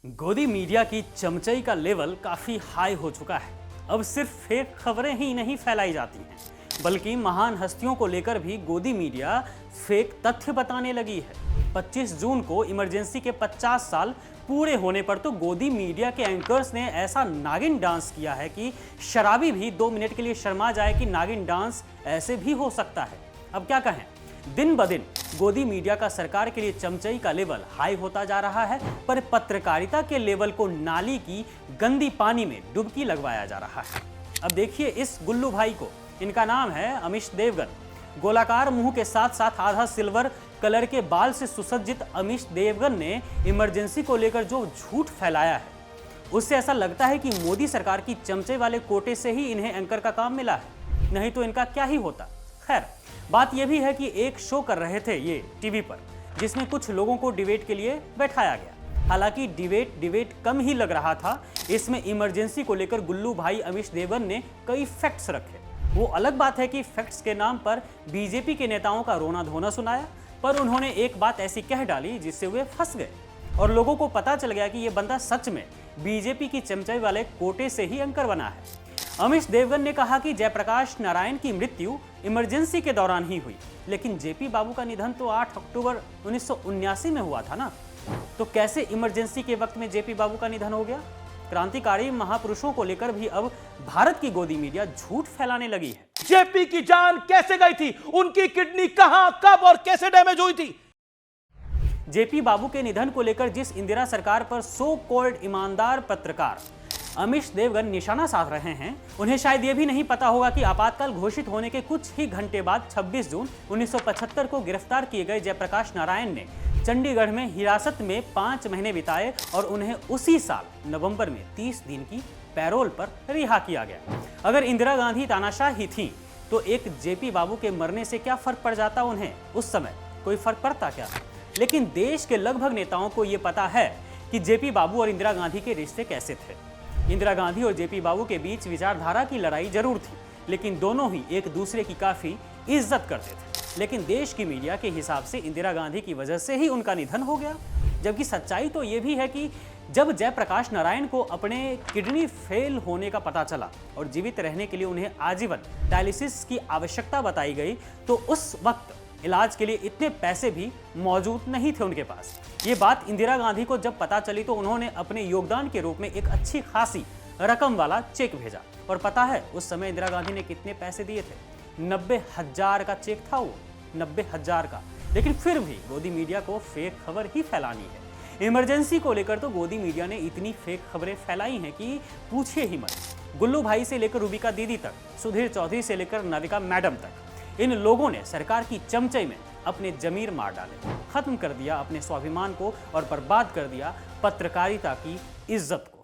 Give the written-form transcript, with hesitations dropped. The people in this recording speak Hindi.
गोदी मीडिया की चमचई का लेवल काफी हाई हो चुका है। अब सिर्फ फेक खबरें ही नहीं फैलाई जाती हैं, बल्कि महान हस्तियों को लेकर भी गोदी मीडिया फेक तथ्य बताने लगी है। 25 जून को इमरजेंसी के 50 साल पूरे होने पर तो गोदी मीडिया के एंकर्स ने ऐसा नागिन डांस किया है कि शराबी भी 2 मिनट के लिए शर्मा जाए कि नागिन डांस ऐसे भी हो सकता है। अब क्या कहें, दिन ब दिन गोदी मीडिया का सरकार के लिए चमचई का लेवल हाई होता जा रहा है, पर पत्रकारिता के लेवल को नाली की गंदी पानी में डुबकी लगवाया जा रहा है। अब देखिए इस गुल्लू भाई को, इनका नाम है अमीश देवगन। गोलाकार मुंह के साथ साथ आधा सिल्वर कलर के बाल से सुसज्जित अमीश देवगन ने इमरजेंसी को लेकर जो झूठ फैलाया है, उससे ऐसा लगता है कि मोदी सरकार की चमचे वाले कोटे से ही इन्हें एंकर का काम मिला है, नहीं तो इनका क्या ही होता। खैर, बात यह भी है कि एक शो कर रहे थे ये टीवी पर, जिसमें कुछ लोगों को डिबेट के लिए बैठाया गया। हालांकि डिबेट कम ही लग रहा था। इसमें इमरजेंसी को लेकर गुल्लू भाई अमीश देवगन ने कई फैक्ट्स रखे। वो अलग बात है कि फैक्ट्स के नाम पर बीजेपी के नेताओं का रोना धोना सुनाया, पर उन्होंने एक बात ऐसी कह डाली जिससे वे फंस गए और लोगों को पता चल गया कि ये बंदा सच में बीजेपी की चमचे वाले कोटे से ही एंकर बना है। अमीश देवगन ने कहा कि जयप्रकाश नारायण की मृत्यु इमरजेंसी के दौरान ही हुई, लेकिन जेपी बाबू का निधन तो 8 अक्टूबर 1979 में हुआ था ना, तो कैसे इमरजेंसी के वक्त में जेपी बाबू का निधन हो गया। क्रांतिकारी महापुरुषों को लेकर भी अब भारत की गोदी मीडिया झूठ फैलाने लगी है। जेपी की जान कैसे गई थी, उनकी किडनी कहां, कब और कैसे डैमेज हुई थी। जेपी बाबू के निधन को लेकर जिस इंदिरा सरकार पर सो कॉल्ड ईमानदार पत्रकार अमीश देवगन निशाना साध रहे हैं, उन्हें शायद यह भी नहीं पता होगा कि आपातकाल घोषित होने के कुछ ही घंटे बाद 26 जून 1975 को गिरफ्तार किए गए जयप्रकाश नारायण ने चंडीगढ़ में हिरासत में 5 महीने बिताए और उन्हें उसी साल नवंबर में 30 दिन की पैरोल पर रिहा किया गया। अगर इंदिरा गांधी तानाशाह ही थी तो एक जेपी बाबू के मरने से क्या फर्क पड़ जाता उन्हें, उस समय कोई फर्क पड़ता क्या। लेकिन देश के लगभग नेताओं को यह पता है कि जेपी बाबू और इंदिरा गांधी के रिश्ते कैसे थे। इंदिरा गांधी और जेपी बाबू के बीच विचारधारा की लड़ाई जरूर थी, लेकिन दोनों ही एक दूसरे की काफी इज्जत करते थे। लेकिन देश की मीडिया के हिसाब से इंदिरा गांधी की वजह से ही उनका निधन हो गया, जबकि सच्चाई तो ये भी है कि जब जयप्रकाश नारायण को अपने किडनी फेल होने का पता चला और जीवित रहने के लिए उन्हें आजीवन डायलिसिस की आवश्यकता बताई गई, तो उस वक्त इलाज के लिए इतने पैसे भी मौजूद नहीं थे उनके पास। ये बात इंदिरा गांधी को जब पता चली तो उन्होंने अपने योगदान के रूप में एक अच्छी खासी रकम वाला चेक भेजा। और पता है उस समय इंदिरा गांधी ने कितने पैसे दिए थे? 90,000 का चेक था वो, 90,000 का। लेकिन फिर भी गोदी मीडिया को फेक खबर ही फैलानी है। इमरजेंसी को लेकर तो गोदी मीडिया ने इतनी फेक खबरें फैलाई हैं कि पूछिए ही मत। गुल्लू भाई से लेकर रूबिका दीदी तक, सुधीर चौधरी से लेकर नाविका मैडम तक, इन लोगों ने सरकार की चमचई में अपने जमीर मार डाले, खत्म कर दिया अपने स्वाभिमान को और बर्बाद कर दिया पत्रकारिता की इज्जत को।